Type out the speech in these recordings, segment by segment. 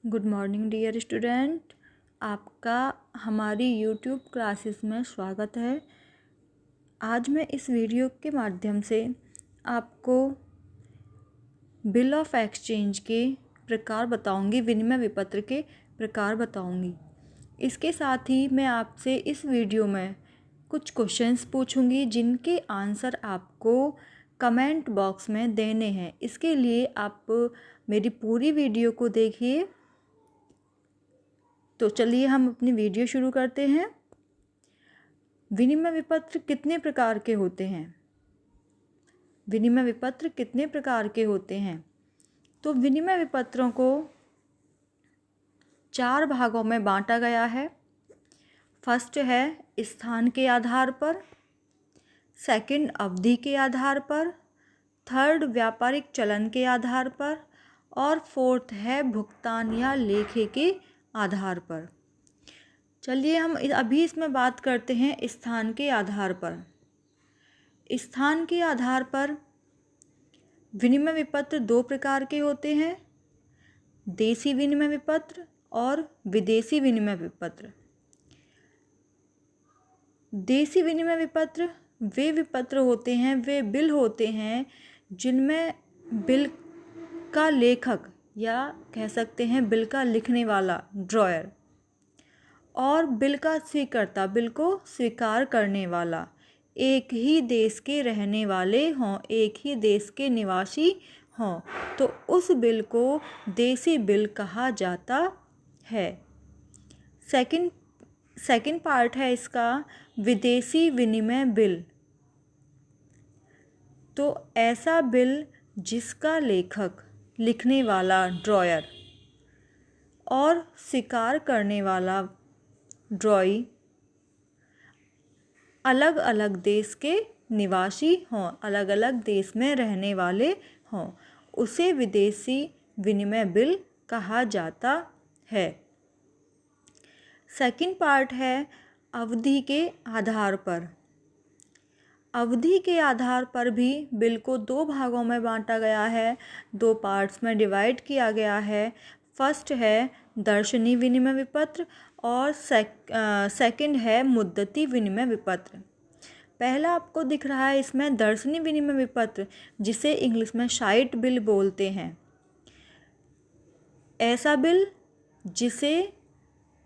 Good morning dear student. आपका हमारी YouTube classes में स्वागत है। आज मैं इस वीडियो के माध्यम से आपको बिल ऑफ एक्सचेंज के प्रकार बताऊंगी, विनिमय विपत्र के प्रकार बताऊंगी। इसके साथ ही मैं आपसे इस वीडियो में कुछ क्वेश्चंस पूछूंगी जिनके आंसर आपको कमेंट बॉक्स में देने हैं। इसके लिए आप मेरी पूरी वीडियो को देखिए। तो चलिए हम अपनी वीडियो शुरू करते हैं। विनिमय विपत्र कितने प्रकार के होते हैं? विनिमय विपत्र कितने प्रकार के होते हैं? तो विनिमय विपत्रों को 4 भागों में बांटा गया है। फर्स्ट है स्थान के आधार पर, सेकंड अवधि के आधार पर, थर्ड व्यापारिक चलन के आधार पर और फोर्थ है भुगतान या लेखे के आधार पर। चलिए हम अभी इसमें बात करते हैं स्थान के आधार पर। स्थान के आधार पर विनिमय विपत्र 2 प्रकार के होते हैं, देशी विनिमय विपत्र और विदेशी विनिमय विपत्र। देशी विनिमय विपत्र वे विपत्र होते हैं, वे बिल होते हैं जिनमें बिल का लेखक या कह सकते हैं बिल का लिखने वाला ड्रॉयर और बिल का स्वीकर्ता, बिल को स्वीकार करने वाला एक ही देश के रहने वाले हों, एक ही देश के निवासी हों, तो उस बिल को देशी बिल कहा जाता है। सेकंड पार्ट है इसका विदेशी विनिमय बिल। तो ऐसा बिल जिसका लेखक, लिखने वाला ड्रॉयर और स्वीकार करने वाला ड्रॉई अलग अलग देश के निवासी हों, अलग अलग देश में रहने वाले हों, उसे विदेशी विनिमय बिल कहा जाता है। सेकंड पार्ट है अवधि के आधार पर। अवधि के आधार पर भी बिल को 2 भागों में बांटा गया है, 2 पार्ट्स में डिवाइड किया गया है। फर्स्ट है दर्शनी विनिमय विपत्र और सेकंड है मुद्दती विनिमय विपत्र। पहला आपको दिख रहा है इसमें दर्शनी विनिमय विपत्र, जिसे इंग्लिश में शाइट बिल बोलते हैं। ऐसा बिल जिसे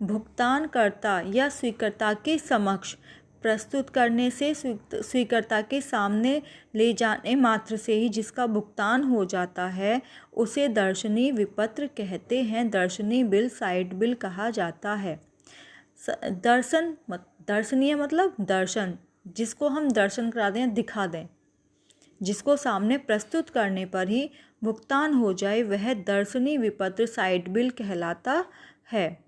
भुगतानकर्ता या स्वीकर्ता के समक्ष प्रस्तुत करने से स्वीकर्ता के सामने ले जाने मात्र से ही जिसका भुगतान हो जाता है, उसे दर्शनी विपत्र कहते हैं। दर्शनी बिल, साइट बिल कहा जाता है। दर्शनीय मतलब दर्शन, जिसको हम दर्शन करा दें, दिखा दें, जिसको सामने प्रस्तुत करने पर ही भुगतान हो जाए, वह दर्शनी विपत्र, साइट बिल कहलाता है।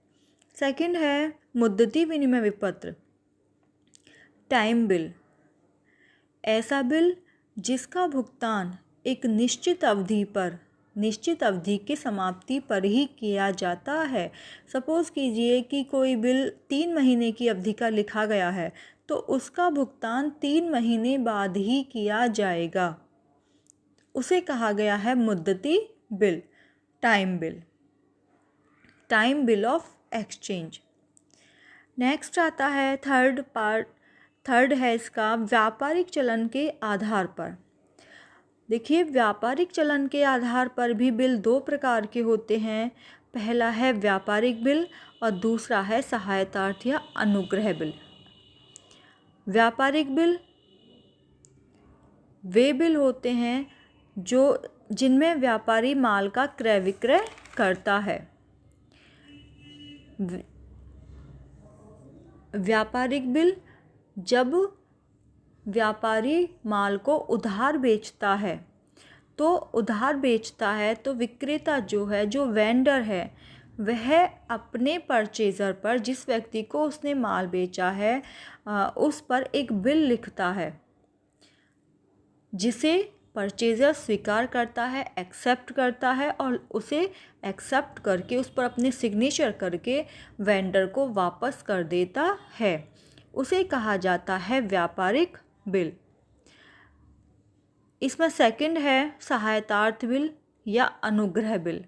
सेकंड है मुद्दती विनिमय विपत्र, टाइम बिल। ऐसा बिल जिसका भुगतान एक निश्चित अवधि पर, निश्चित अवधि की समाप्ति पर ही किया जाता है। सपोज़ कीजिए कि कोई बिल 3 महीने की अवधि का लिखा गया है, तो उसका भुगतान 3 महीने बाद ही किया जाएगा। उसे कहा गया है मुद्दती bill, time bill, time bill of exchange. Next आता है थर्ड है इसका व्यापारिक चलन के आधार पर। देखिए, व्यापारिक चलन के आधार पर भी बिल 2 प्रकार के होते हैं। पहला है व्यापारिक बिल और दूसरा है सहायतार्थ या अनुग्रह बिल। व्यापारिक बिल वे बिल होते हैं जिनमें व्यापारी माल का क्रय विक्रय करता है। व्यापारिक बिल जब व्यापारी माल को उधार बेचता है, तो विक्रेता जो है, जो वेंडर है, वह अपने परचेज़र पर, जिस व्यक्ति को उसने माल बेचा है, उस पर एक बिल लिखता है, जिसे परचेज़र स्वीकार करता है, एक्सेप्ट करता है और उसे एक्सेप्ट करके उस पर अपने सिग्नेचर करके वेंडर को वापस कर देता है। उसे कहा जाता है व्यापारिक बिल। इसमें सेकंड है सहायतार्थ बिल या अनुग्रह बिल।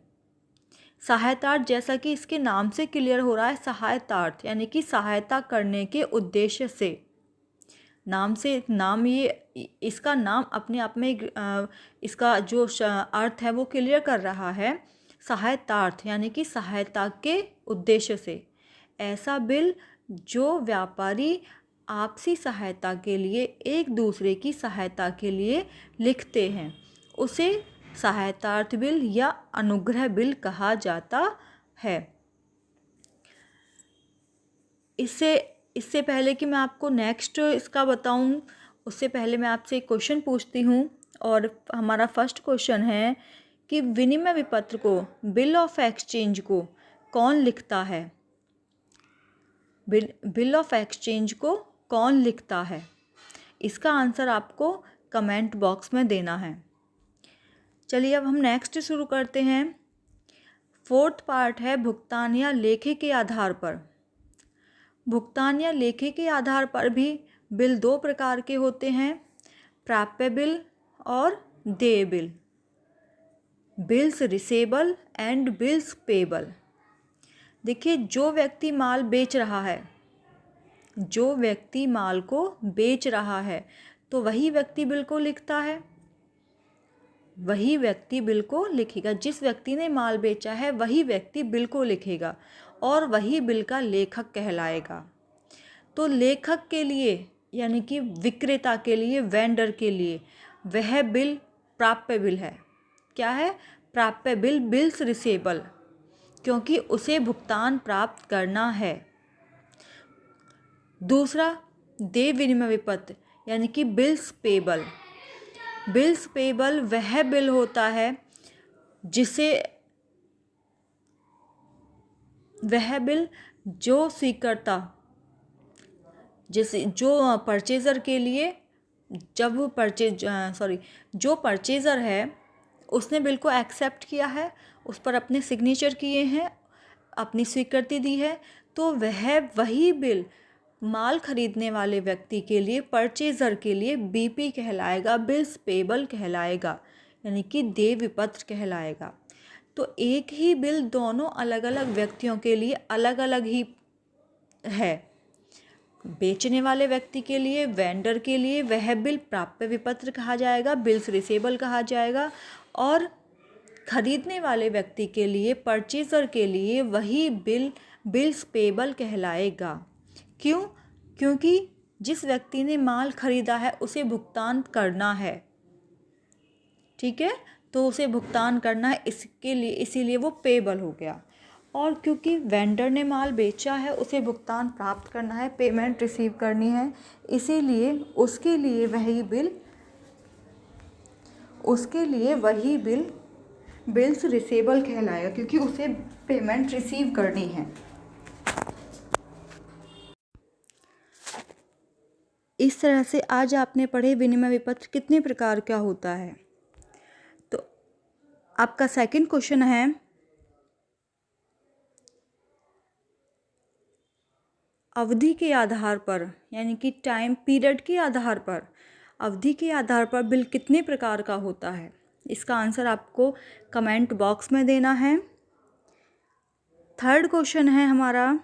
सहायतार्थ, जैसा कि इसके नाम से क्लियर हो रहा है, सहायतार्थ यानी कि सहायता करने के उद्देश्य से। नाम ये इसका नाम अपने आप में इसका जो अर्थ है वो क्लियर कर रहा है, सहायतार्थ यानी कि सहायता के उद्देश्य से। ऐसा बिल जो व्यापारी आपसी सहायता के लिए, एक दूसरे की सहायता के लिए लिखते हैं, उसे सहायतार्थ बिल या अनुग्रह बिल कहा जाता है। इससे पहले कि मैं आपको नेक्स्ट इसका बताऊं, उससे पहले मैं आपसे एक क्वेश्चन पूछती हूं। और हमारा फर्स्ट क्वेश्चन है कि विनिमय विपत्र को, बिल ऑफ एक्सचेंज को कौन लिखता है? बिल ऑफ एक्सचेंज को कौन लिखता है? इसका आंसर आपको कमेंट बॉक्स में देना है। चलिए अब हम नेक्स्ट शुरू करते हैं। फोर्थ पार्ट है भुगतान या लेखे के आधार पर। भुगतान या लेखे के आधार पर भी बिल दो प्रकार के होते हैं, प्राप्य बिल और देय bill. Bills receivable and bills payable. देखिए, जो व्यक्ति माल बेच रहा है, जो व्यक्ति माल को बेच रहा है, तो वही व्यक्ति बिल को लिखता है, वही व्यक्ति बिल को लिखेगा। जिस व्यक्ति ने माल बेचा है वही व्यक्ति बिल को लिखेगा और वही बिल का लेखक कहलाएगा। तो लेखक के लिए यानी कि विक्रेता के लिए, वेंडर के लिए वह बिल प्राप्य बिल है। क्या है? प्राप्य बिल, बिल्स रिसेबल, क्योंकि उसे भुगतान प्राप्त करना है। दूसरा, देय विनिमय विपत्र यानी कि बिल्स पेबल। बिल्स पेबल वह बिल होता है जिसे, वह बिल जो स्वीकर्ता, जैसे जो परचेज़र के लिए, जब जो परचेज़र है उसने बिल को एक्सेप्ट किया है, उस पर अपने सिग्नेचर किए हैं, अपनी स्वीकृति दी है, तो वही बिल माल खरीदने वाले व्यक्ति के लिए, परचेज़र के लिए बीपी कहलाएगा, बिल्स पेबल कहलाएगा, यानी कि देय विपत्र कहलाएगा। तो एक ही बिल दोनों अलग अलग व्यक्तियों के लिए अलग अलग ही है। बेचने वाले व्यक्ति के लिए, वेंडर के लिए वह बिल प्राप्य विपत्र कहा जाएगा, बिल्स रिसेबल कहा जाएगा, और खरीदने वाले व्यक्ति के लिए, परचेज़र के लिए वही बिल बिल्स पेबल कहलाएगा। क्यों? क्योंकि जिस व्यक्ति ने माल खरीदा है उसे भुगतान करना है, ठीक है, तो उसे भुगतान करना है, इसके लिए, इसीलिए वो पेबल हो गया। और क्योंकि वेंडर ने माल बेचा है उसे भुगतान प्राप्त करना है, पेमेंट रिसीव करनी है, इसीलिए उसके लिए वही बिल बिल्स रिसेबल कहलाएगा, क्योंकि उसे पेमेंट रिसीव करनी है। इस तरह से आज आपने पढ़े विनिमय विपत्र कितने प्रकार का होता है। तो आपका सेकंड क्वेश्चन है, अवधि के आधार पर यानी कि टाइम पीरियड के आधार पर, अवधि के आधार पर बिल कितने प्रकार का होता है? इसका आंसर आपको कमेंट बॉक्स में देना है। थर्ड क्वेश्चन है हमारा,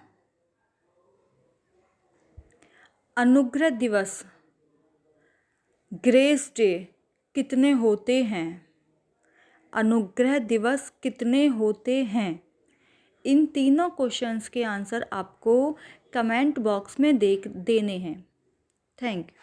अनुग्रह दिवस, ग्रेस डे कितने होते हैं? अनुग्रह दिवस कितने होते हैं? इन तीनों क्वेश्चंस के आंसर आपको कमेंट बॉक्स में देने हैं। Thank you.